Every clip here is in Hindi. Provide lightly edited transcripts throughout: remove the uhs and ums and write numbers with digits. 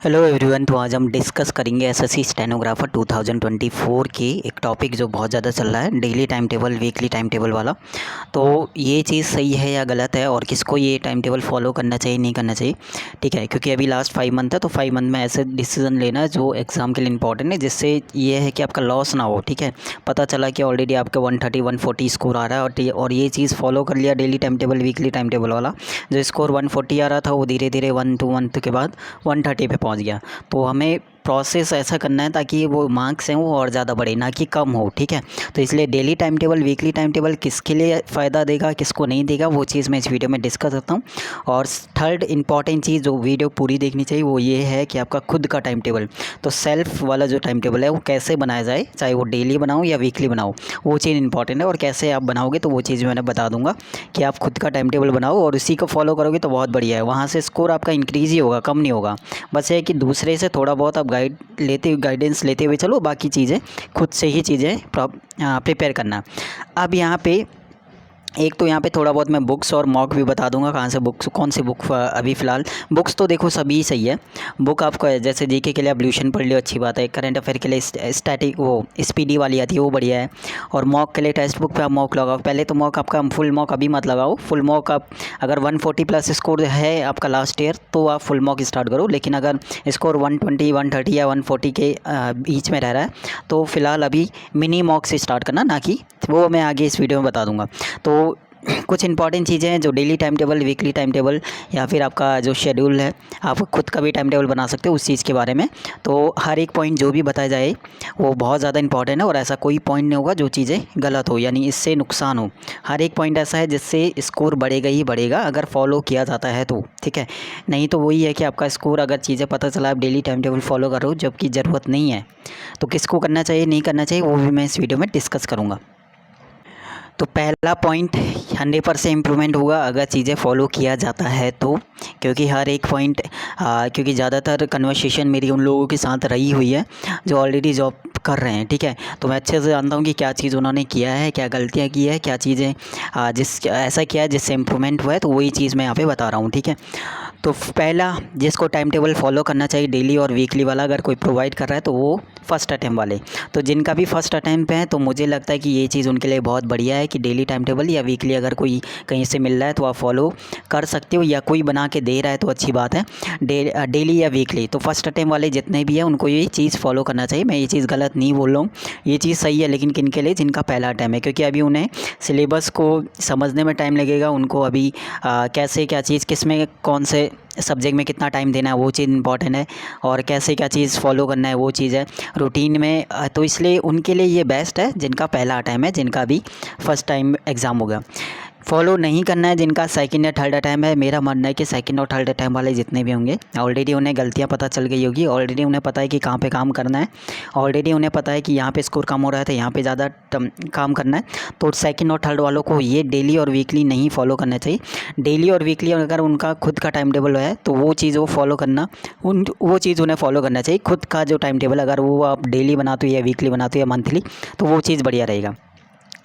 Hello everyone. तो आज हम डिस्कस करेंगे एसएससी स्टेनोग्राफर 2024 के एक टॉपिक जो बहुत ज़्यादा चल रहा है, daily time table weekly time table वाला। तो ये चीज़ सही है या गलत है और किसको ये टाइम टेबल फॉलो करना चाहिए नहीं करना चाहिए, ठीक है। क्योंकि अभी लास्ट 5 मंथ है, तो 5 मंथ में ऐसे डिसीजन लेना है जो एग्ज़ाम के लिए इंपॉर्टेंट है, जिससे ये है कि आपका लॉस ना हो, ठीक है। पता चला कि ऑलरेडी आपका 130 140 स्कोर आ रहा है और ये चीज़ फॉलो कर लिया daily time table weekly time table वाला, जो स्कोर 140 आ रहा था वो धीरे धीरे 1 2 मंथ के बाद 130 पे पहुंच गया। तो हमें प्रोसेस ऐसा करना है ताकि वो मार्क्स हैं वो और ज़्यादा बढ़े, ना कि कम हो, ठीक है। तो इसलिए daily time table weekly time table किसके लिए फ़ायदा देगा किसको नहीं देगा, वो चीज़ मैं इस वीडियो में डिस्कस करता हूँ। और थर्ड इंपॉर्टेंट चीज़ जो वीडियो पूरी देखनी चाहिए वो ये है कि आपका खुद का टाइम टेबल, तो सेल्फ वाला जो टाइम टेबल है वो कैसे बनाया जाए, चाहे वो डेली बनाओ या वीकली बनाओ, वो चीज़ इंपॉर्टेंट है। और कैसे आप बनाओगे तो वो चीज़ मैंने बता दूंगा कि आप खुद का टाइम टेबल बनाओ और उसी को फॉलो करोगे तो बहुत बढ़िया है। वहाँ से स्कोर आपका इंक्रीज़ ही होगा, कम नहीं होगा। बस ये है कि दूसरे से थोड़ा बहुत आप गाइडेंस लेते हुए चलो, बाकी चीज़ें खुद से ही चीज़ें प्रिपेयर करना। अब यहाँ पे एक तो यहाँ पे थोड़ा बहुत मैं बुक्स और मॉक भी बता दूंगा, कहाँ से बुक्स, कौन सी बुक अभी फ़िलहाल। बुक्स तो देखो सभी सही है। बुक आपको जैसे जीके के लिए एवोल्यूशन पढ़ लियो, अच्छी बात है। करंट अफेयर के लिए स्टैटिक वो स्पीडी वाली आती है वो बढ़िया है। और मॉक के लिए टेक्स्ट बुक पे आप मॉक लगाओ। पहले तो मॉक आपका फुल मॉक अभी मत लगाओ। फुल मॉक आप अगर 140 प्लस स्कोर है आपका लास्ट ईयर तो आप फुल मॉक स्टार्ट करो। लेकिन अगर स्कोर 120 130 या 140 के बीच में रह रहा है तो फ़िलहाल अभी मिनी मॉक से स्टार्ट करना, ना कि वो मैं आगे इस वीडियो में बता दूंगा। तो कुछ इंपॉर्टेंट चीज़ें हैं जो daily time table weekly time table या फिर आपका जो शेड्यूल है, आप खुद का भी टाइम टेबल बना सकते हो उस चीज़ के बारे में। तो हर एक पॉइंट जो भी बताया जाए वो बहुत ज़्यादा इंपॉर्टेंट है और ऐसा कोई पॉइंट नहीं होगा जो चीज़ें गलत हो, यानी इससे नुकसान हो। हर एक पॉइंट ऐसा है जिससे स्कोर बढ़ेगा ही बढ़ेगा अगर फॉलो किया जाता है तो, ठीक है। नहीं तो वही है कि आपका स्कोर, अगर चीज़ें पता चला आप डेली टाइम टेबल फॉलो करो जबकि ज़रूरत नहीं है, तो किसको करना चाहिए नहीं करना चाहिए वो भी मैं इस वीडियो में डिस्कस करूँगा। तो पहला पॉइंट, 100% इम्प्रूवमेंट होगा अगर चीज़ें फॉलो किया जाता है तो। क्योंकि हर एक पॉइंट, क्योंकि ज़्यादातर कन्वर्सेशन मेरी उन लोगों के साथ रही हुई है जो ऑलरेडी जॉब कर रहे हैं, ठीक है। तो मैं अच्छे से जानता हूँ कि क्या चीज़ उन्होंने किया है, क्या गलतियाँ की है, क्या चीज़ें जिस ऐसा किया है जिससे इम्प्रूवमेंट हुआ है, तो वही चीज़ मैं यहाँ पे बता रहा हूँ, ठीक है। तो पहला जिसको टाइम टेबल फॉलो करना चाहिए डेली और वीकली वाला अगर कोई प्रोवाइड कर रहा है तो वो फ़र्स्ट अटैम्प्ट वाले। तो जिनका भी फ़र्स्ट अटैम्प्ट है तो मुझे लगता है कि ये चीज़ उनके लिए बहुत बढ़िया है कि डेली टाइम टेबल या वीकली अगर कोई कहीं से मिल रहा है तो आप फॉलो कर सकते हो, या कोई बना के दे रहा है तो अच्छी बात है। डेली या वीकली तो फर्स्ट अटैम्प्ट वाले जितने भी हैं उनको ये चीज़ फॉलो करना चाहिए। मैं ये चीज़ गलत नहीं बोल रहा हूँ, ये चीज़ सही है। लेकिन किन के लिए, जिनका पहला अटैम्प्ट है, क्योंकि अभी उन्हें सिलेबस को समझने में टाइम लगेगा। उनको अभी कैसे क्या चीज़ किस में कौन से सब्जेक्ट में कितना टाइम देना है वो चीज़ इंपॉर्टेंट है, और कैसे क्या चीज़ फॉलो करना है वो चीज़ है रूटीन में। तो इसलिए उनके लिए ये बेस्ट है जिनका पहला टाइम है, जिनका भी फर्स्ट टाइम एग्ज़ाम होगा। फॉलो नहीं करना है जिनका सेकंड या थर्ड अटैम्प्ट है। मेरा मानना है कि सेकंड और थर्ड अटैम्प्ट वाले जितने भी होंगे ऑलरेडी उन्हें गलतियां पता चल गई होगी, ऑलरेडी उन्हें पता है कि कहाँ पे काम करना है, ऑलरेडी उन्हें पता है कि यहाँ पे स्कोर कम हो रहा है तो यहाँ पे ज़्यादा काम करना है। तो सेकंड और थर्ड वालों को ये डेली और वीकली नहीं फॉलो करना चाहिए। डेली और वीकली अगर उनका खुद का टाइम टेबल है तो वो चीज़ वो फॉलो करना, वो चीज़ उन्हें फॉलो करना चाहिए। खुद का जो टाइम टेबल अगर वो आप डेली बनाते हो या वीकली बनाते हो या मंथली तो वो चीज़ बढ़िया रहेगा।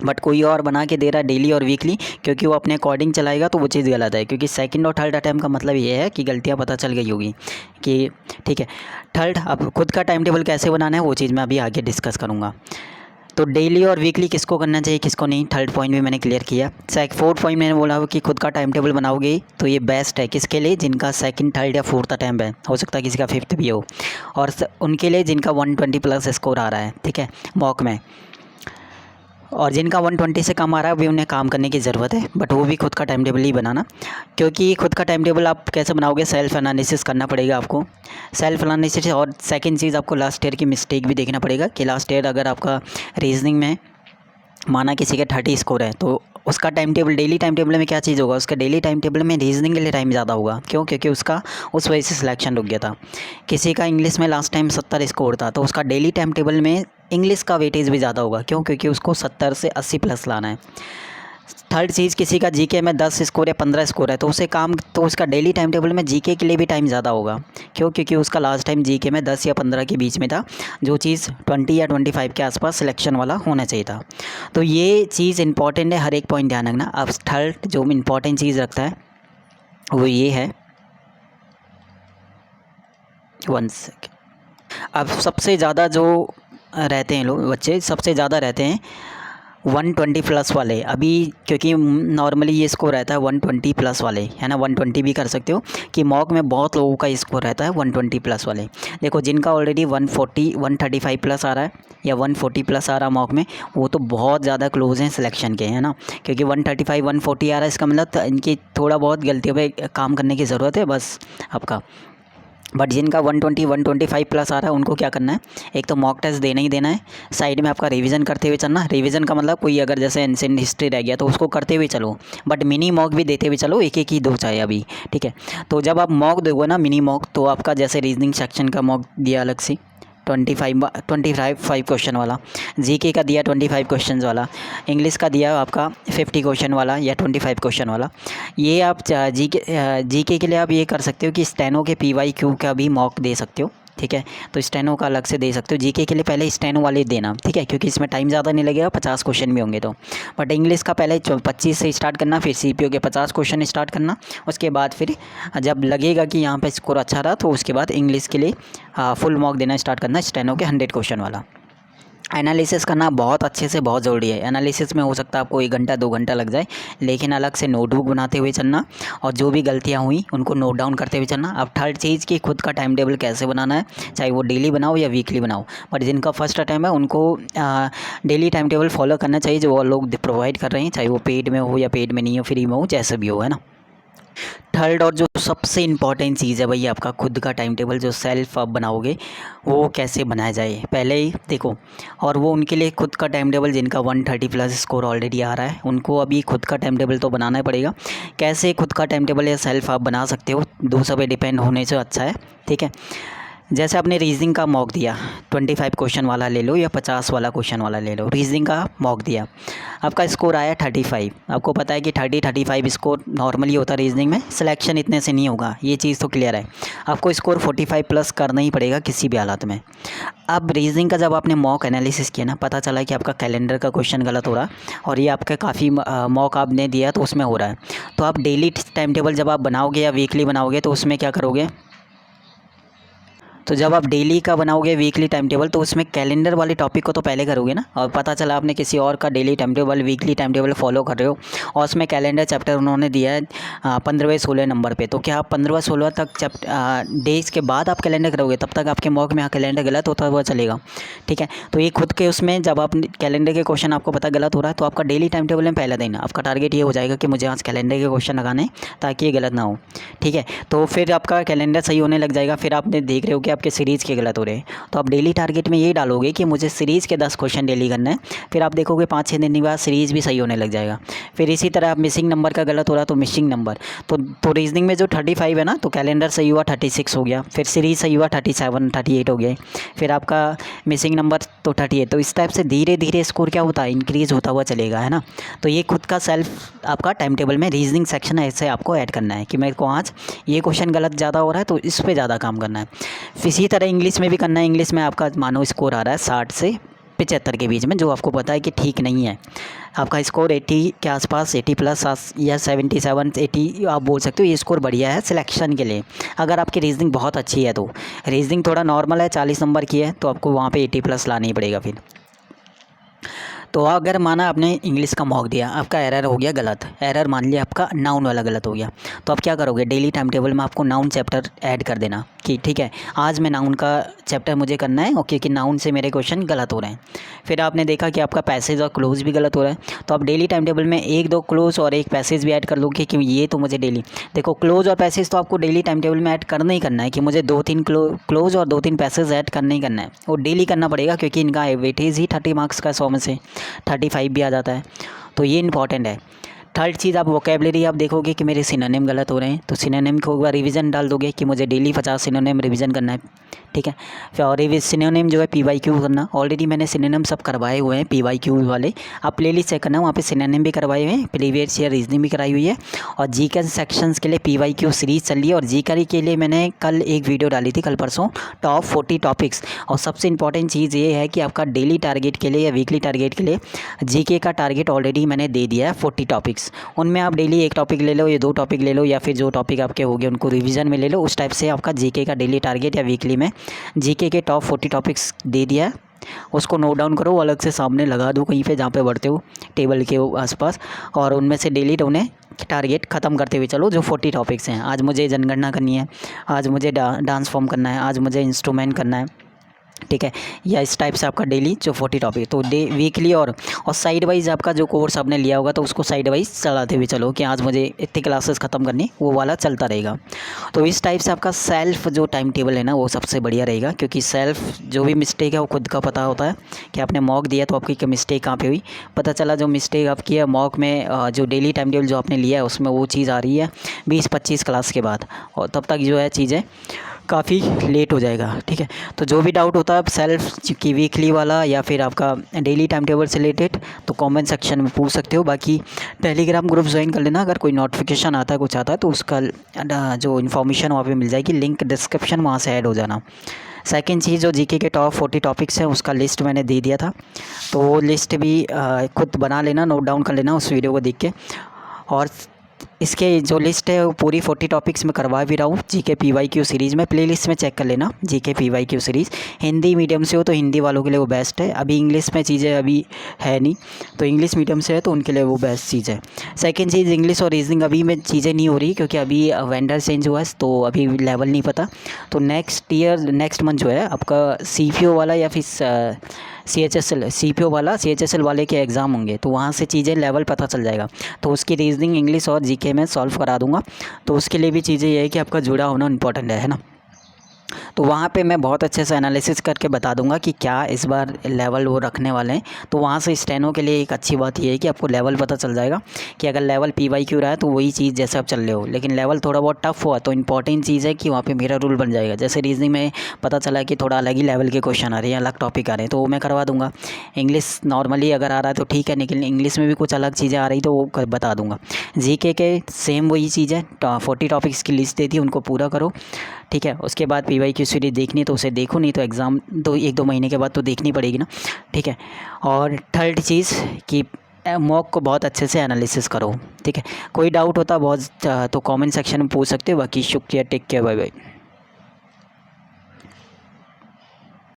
बट कोई और बना के दे रहा है डेली और वीकली क्योंकि वो अपने अकॉर्डिंग चलाएगा तो वो चीज़ गलत है। क्योंकि सेकंड और थर्ड अटैम्प्ट का मतलब ये है कि गलतियाँ पता चल गई होगी कि, ठीक है। थर्ड, अब खुद का टाइम टेबल कैसे बनाना है वो चीज़ मैं अभी आगे डिस्कस करूँगा। तो डेली और वीकली किसको करना चाहिए किसको नहीं, थर्ड पॉइंट भी मैंने क्लियर किया। फोर्थ पॉइंट मैंने बोला कि खुद का टाइम टेबल बनाओगे तो ये बेस्ट है किसके लिए, जिनका सेकंड थर्ड या फोर्थ अटैम्प्ट है, हो सकता है किसी का फिफ्थ भी हो, और उनके लिए जिनका 120 प्लस स्कोर आ रहा है, ठीक है, मॉक में। और जिनका 120 से कम आ रहा है भी उन्हें काम करने की ज़रूरत है, बट वो भी खुद का टाइम टेबल ही बनाना। क्योंकि खुद का टाइम टेबल आप कैसे बनाओगे, सेल्फ एनालिसिस करना पड़ेगा आपको, सेल्फ एनालिसिस। और सेकंड चीज़ आपको लास्ट ईयर की मिस्टेक भी देखना पड़ेगा कि लास्ट ईयर अगर आपका रीजनिंग में माना किसी के 30 स्कोर है तो उसका time table, daily time table में क्या चीज़ होगा, उसका डेली टाइम टेबल में रीजनिंग के लिए टाइम ज़्यादा होगा। क्यों? क्योंकि उसका उस वजह से सिलेक्शन रुक गया था। किसी का इंग्लिश में लास्ट टाइम 70 स्कोर था तो उसका डेली टाइम टेबल में इंग्लिश का वेटेज भी ज़्यादा होगा। क्यों? क्योंकि उसको 70 से 80 प्लस लाना है। थर्ड चीज़, किसी का जीके में 10 स्कोर या 15 स्कोर है तो उसे काम, तो उसका डेली टाइम टेबल में जीके के लिए भी टाइम ज़्यादा होगा। क्यों? क्योंकि उसका लास्ट टाइम जीके में 10 या 15 के बीच में था, जो चीज़ 20 या 25 के आसपास सिलेक्शन वाला होना चाहिए था। तो ये चीज़ इंपॉर्टेंट है, हर एक पॉइंट ध्यान रखना। अब थर्ड जो इंपॉर्टेंट चीज़ रखता है वो ये है 1 सेकेंड। अब सबसे ज़्यादा जो रहते हैं लोग बच्चे, सबसे ज़्यादा रहते हैं 120 प्लस वाले अभी, क्योंकि नॉर्मली ये स्कोर रहता है 120 प्लस वाले, है ना। 120 भी कर सकते हो कि मॉक में बहुत लोगों का स्कोर रहता है 120 प्लस वाले। देखो जिनका ऑलरेडी 140 135 प्लस आ रहा है या 140 प्लस आ रहा है मॉक में, वो तो बहुत ज़्यादा क्लोज हैं सिलेक्शन के, है ना। क्योंकि 135 140 आ रहा है, इसका मतलब इनकी थोड़ा बहुत गलतियों पे काम करने की ज़रूरत है बस आपका। बट जिनका 120 125 प्लस आ रहा है, उनको क्या करना है, एक तो मॉक टेस्ट देना ही देना है, साइड में आपका रिवीजन करते हुए चलना। रिवीजन का मतलब कोई अगर जैसे एंशिएंट हिस्ट्री रह गया तो उसको करते हुए चलो, बट मिनी मॉक भी देते हुए चलो, एक एक ही दो चाहे अभी, ठीक है। तो जब आप मॉक दोगे ना मिनी मॉक, तो आपका जैसे रीजनिंग सेक्शन का मॉक दिया अलग से 25 क्वेश्चन वाला, जीके का दिया 25 क्वेश्चन वाला, इंग्लिश का दिया आपका 50 क्वेश्चन वाला या 25 क्वेश्चन वाला। ये आप जीके के लिए आप ये कर सकते हो कि स्टेनो के पीवाईक्यू का भी मॉक दे सकते हो, ठीक है। तो स्टेनो का अलग से दे सकते हो, जीके के लिए पहले स्टेनो वाले देना, ठीक है, क्योंकि इसमें टाइम ज़्यादा नहीं लगेगा, 50 क्वेश्चन भी होंगे तो। बट इंग्लिश का पहले 25 से स्टार्ट करना, फिर सीपीओ के 50 क्वेश्चन स्टार्ट करना, उसके बाद फिर जब लगेगा कि यहाँ पे स्कोर अच्छा रहा तो उसके बाद इंग्लिश के लिए फुल मॉक देना स्टार्ट करना, स्टेनो के 100 क्वेश्चन वाला। एनालिसिस करना बहुत अच्छे से बहुत ज़रूरी है। एनालिसिस में हो सकता है आपको 1 घंटा 2 घंटा लग जाए, लेकिन अलग से नोटबुक बनाते हुए चलना और जो भी गलतियाँ हुई उनको नोट डाउन करते हुए चलना। अब थर्ड चीज़ कि खुद का टाइम टेबल कैसे बनाना है, चाहे वो डेली बनाओ या वीकली बनाओ, बट जिनका फर्स्ट टाइम है उनको डेली टाइम टेबल फॉलो करना चाहिए जो वो लोग प्रोवाइड कर रहे हैं, चाहे वो पेड में हो या पेड में नहीं हो, फ्री में हो, जैसे भी हो, है ना। थर्ड और जो सबसे इम्पॉर्टेंट चीज़ है भैया, आपका खुद का टाइम टेबल जो सेल्फ आप बनाओगे वो कैसे बनाया जाए पहले ही देखो। और वो उनके लिए खुद का टाइम टेबल जिनका 130 प्लस स्कोर ऑलरेडी आ रहा है, उनको अभी खुद का टाइम टेबल तो बनाना ही पड़ेगा। कैसे खुद का टाइम टेबल या सेल्फ आप बना सकते हो, दूसरों पे डिपेंड होने से अच्छा है, ठीक है। जैसे आपने रीजनिंग का मॉक दिया 25 क्वेश्चन वाला ले लो या 50 वाला क्वेश्चन वाला ले लो, रीजनिंग का मॉक दिया, आपका स्कोर आया 35। आपको पता है कि 35 स्कोर नॉर्मली होता है रीजनिंग में, सिलेक्शन इतने से नहीं होगा, ये चीज़ तो क्लियर है। आपको स्कोर 45 प्लस करना ही पड़ेगा किसी भी हालत में। अब रीजनिंग का जब आपने मॉक एनालिसिस किया ना, पता चला कि आपका कैलेंडर का क्वेश्चन गलत हो रहा है और ये आपका काफ़ी मॉक आपने दिया तो उसमें हो रहा है। तो आप डेली टाइम टेबल जब आप बनाओगे या वीकली बनाओगे तो उसमें क्या करोगे, तो जब आप डेली का बनाओगे वीकली टाइम टेबल तो उसमें कैलेंडर वाले टॉपिक को तो पहले करोगे ना, और पता चला आपने किसी और का daily time table weekly time table follow कर रहे हो और उसमें कैलेंडर चैप्टर उन्होंने दिया है 15वें-16 नंबर पे, तो क्या आप 15 16 तक डेज के बाद आप कैलेंडर करोगे, तब तक आपके मॉक में कैलेंडर गलत होता हुआ चलेगा, ठीक है। तो ये खुद के उसमें जब आप कैलेंडर के क्वेश्चन आपको पता गलत हो रहा है तो आपका डेली टाइम टेबल में पहला देना, आपका टारगेट ये हो जाएगा कि मुझे आज कैलेंडर के क्वेश्चन लगाने ताकि ये गलत ना हो, ठीक है। तो फिर आपका कैलेंडर सही होने लग जाएगा। फिर आपने देख रहे हो कि आपके सीरीज़ के गलत हो रहे हैं, तो आप डेली टारगेट में ये डालोगे कि मुझे सीरीज़ के 10 क्वेश्चन डेली करना है। फिर आप देखोगे 5-6 दिन के बाद सीरीज़ भी सही होने लग जाएगा। फिर इसी तरह आप मिसिंग नंबर का गलत हो रहा तो मिसिंग नंबर, तो रीजनिंग में जो 35 है ना, तो कैलेंडर सही हुआ 36 हो गया, फिर सीरीज़ सही हुआ 37 38 हो गया, फिर आपका मिसिंग नंबर तो 38। तो इस टाइप से धीरे धीरे स्कोर क्या होता है, इंक्रीज़ होता हुआ चलेगा, है ना। तो ये खुद का सेल्फ आपका टाइम टेबल में रीजनिंग सेक्शन ऐसे आपको ऐड करना है कि मेरे को आज ये क्वेश्चन गलत ज़्यादा हो रहा है तो इस पर ज़्यादा काम करना है। इसी तरह इंग्लिश में भी करना है। इंग्लिश में आपका मानो स्कोर आ रहा है 60 से 75 के बीच में, जो आपको पता है कि ठीक नहीं है। आपका स्कोर 80 के आसपास, 80 प्लस या 77 80 आप बोल सकते हो, ये स्कोर बढ़िया है सिलेक्शन के लिए। अगर आपकी रीजनिंग बहुत अच्छी है तो, रीजनिंग थोड़ा नॉर्मल है 40 नंबर की है तो आपको वहाँ पे 80 प्लस लाना ही पड़ेगा फिर। तो अगर माना आपने इंग्लिश का मॉक दिया, आपका एरर हो गया गलत, एरर मान लिया आपका नाउन वाला गलत हो गया, तो आप क्या करोगे, डेली टाइम टेबल में आपको नाउन चैप्टर ऐड कर देना कि ठीक है आज मैं नाउन का चैप्टर मुझे करना है, ओके, कि नाउन से मेरे क्वेश्चन गलत हो रहे हैं। फिर आपने देखा कि आपका पैसेज और क्लोज भी गलत हो रहा है, तो आप डेली टाइम टेबल में 1-2 क्लोज और 1 पैसेज भी ऐड कर लोगे कि ये तो मुझे डेली, देखो क्लोज और पैसेज तो आपको डेली टाइम टेबल में ऐड करना ही करना है कि मुझे 2-3 क्लोज और 2-3 पैसेज ऐड करना ही करना है, वो डेली करना पड़ेगा क्योंकि इनका वेटेज ही 30 मार्क्स का 100 में से 35 भी आ जाता है, तो ये इंपॉर्टेंट है। थर्ड चीज़, आप वोकेबलरी आप देखोगे कि मेरे सिनोनिम गलत हो रहे हैं, तो सिनोनिम को एक बार रिवीजन डाल दोगे कि मुझे डेली 50 सिनोनिम रिवीजन करना है, ठीक है। फिर और सिनोनिम जो है PYQ करना, ऑलरेडी मैंने सिनोनिम सब करवाए हुए हैं PYQ वाले, आप प्लेलिस्ट चेक करना, वहाँ पे सिनोनिम भी करवाए हुए हैं, प्रीवियस ईयर रीजनिंग भी कराई हुई है, और जीके सेक्शंस के लिए PYQ सीरीज़ चल रही है, और जीके के लिए मैंने कल एक वीडियो डाली थी, कल परसों, टॉप 40 टॉपिक्स। और सबसे इंपॉर्टेंट चीज़ ये है कि आपका डेली टारगेट के लिए या वीकली टारगेट के लिए जीके का टारगेट ऑलरेडी मैंने दे दिया है 40 टॉपिक्स। टॉपिक्स, उनमें आप डेली एक टॉपिक ले लो या 2 टॉपिक ले लो, या फिर जो टॉपिक आपके हो गए उनको रिवीजन में ले लो। उस टाइप से आपका जीके का डेली टारगेट या वीकली में जीके के टॉप 40 टॉपिक्स दे दिया है, उसको नोट डाउन करो, अलग से सामने लगा दो कहीं पे जहाँ पे बढ़ते हो टेबल के आसपास, और उनमें से डेली उन्हें टारगेट ख़त्म करते हुए चलो। जो 40 टॉपिक्स हैं, आज मुझे जनगणना करनी है, आज मुझे डांस फॉर्म करना है, आज मुझे इंस्ट्रूमेंट करना है, ठीक है, या इस टाइप से आपका डेली जो 40 टॉपिक, तो वीकली और साइड वाइज आपका जो कोर्स आपने लिया होगा तो उसको साइड वाइज चलाते हुए चलो कि आज मुझे इतनी क्लासेस ख़त्म करनी, वो वाला चलता रहेगा। तो इस टाइप से आपका सेल्फ जो टाइम टेबल है ना वो सबसे बढ़िया रहेगा, क्योंकि सेल्फ जो भी मिस्टेक है वो खुद का पता होता है कि आपने मॉक दिया तो आपकी मिस्टेक कहाँ पे हुई, पता चला जो मिस्टेक आपकी है मॉक में, जो डेली टाइम टेबल जो आपने लिया है उसमें वो चीज़ आ रही है 20-25 क्लास के बाद, और तब तक जो है चीज़ें काफ़ी लेट हो जाएगा, ठीक है। तो जो भी डाउट होता है आप सेल्फ की वीकली वाला या फिर आपका डेली टाइम टेबल से रिलेटेड तो कमेंट सेक्शन में पूछ सकते हो। बाकी टेलीग्राम ग्रुप ज्वाइन कर लेना, अगर कोई नोटिफिकेशन आता है कुछ आता है तो उसका जो इन्फॉर्मेशन वहाँ पे मिल जाएगी, लिंक डिस्क्रिप्शन, वहाँ से ऐड हो जाना। सेकंड चीज़, जो जीके के टॉप 40 टॉपिक्स हैं उसका लिस्ट मैंने दे दिया था, तो वो लिस्ट भी खुद बना लेना, नोट डाउन कर लेना उस वीडियो को देख के। और इसके जो लिस्ट है वो पूरी 40 टॉपिक्स में करवा भी रहा हूँ जीके पीवाईक्यू सीरीज़ में, प्लेलिस्ट में चेक कर लेना GK PYQ series. Hindi medium से हो तो हिंदी वालों के लिए वो बेस्ट है, अभी इंग्लिश में चीज़ें अभी है नहीं, तो इंग्लिश मीडियम से है तो उनके लिए वो बेस्ट चीज़ है। सेकंड चीज़, इंग्लिश और रीजनिंग अभी में चीज़ें नहीं हो रही क्योंकि अभी वेंडर चेंज हुआ है तो अभी लेवल नहीं पता, तो नेक्स्ट मंथ जो है आपका CPO वाला या फिर CPO वाला CHSL वाले के एग्ज़ाम होंगे, तो वहाँ से चीज़ें लेवल पता चल जाएगा, तो उसकी रीजनिंग इंग्लिश और जीके में सॉल्व करा दूंगा। तो उसके लिए भी चीज़ें ये है कि आपका जुड़ा होना इंपॉर्टेंट है ना। तो वहाँ पे मैं बहुत अच्छे से एनालिसिस करके बता दूंगा कि क्या इस बार लेवल वो रखने वाले हैं, तो वहाँ से स्टेनो के लिए एक अच्छी बात ये है कि आपको लेवल पता चल जाएगा कि अगर लेवल PYQ रहा है तो वही चीज़ जैसे आप चल रहे हो, लेकिन लेवल थोड़ा बहुत टफ हुआ तो इंपॉर्टेंट चीज़ है कि वहाँ पे मेरा रूल बन जाएगा। जैसे रीजनिंग में पता चला कि थोड़ा अलग ही लेवल के क्वेश्चन आ रहे हैं, अलग टॉपिक आ रहे हैं, तो वो मैं करवा दूँगा। इंग्लिश नॉर्मली अगर आ रहा है तो ठीक है, लेकिन इंग्लिश में भी कुछ अलग चीज़ें आ रही तो वो बता दूँगा। जीके के सेम वही चीज़ है, 40 टॉपिक्स की लिस्ट देती है, उनको पूरा करो, ठीक है। उसके बाद PYQ सीरीज देखनी है तो उसे देखो, नहीं तो एग्ज़ाम 1-2 महीने के बाद तो देखनी पड़ेगी ना, ठीक है। और थर्ड चीज़ कि मॉक को बहुत अच्छे से एनालिसिस करो, ठीक है। कोई डाउट होता बहुत तो कमेंट सेक्शन में पूछ सकते हो। बाकी शुक्रिया, टेक केयर, बाय बाय।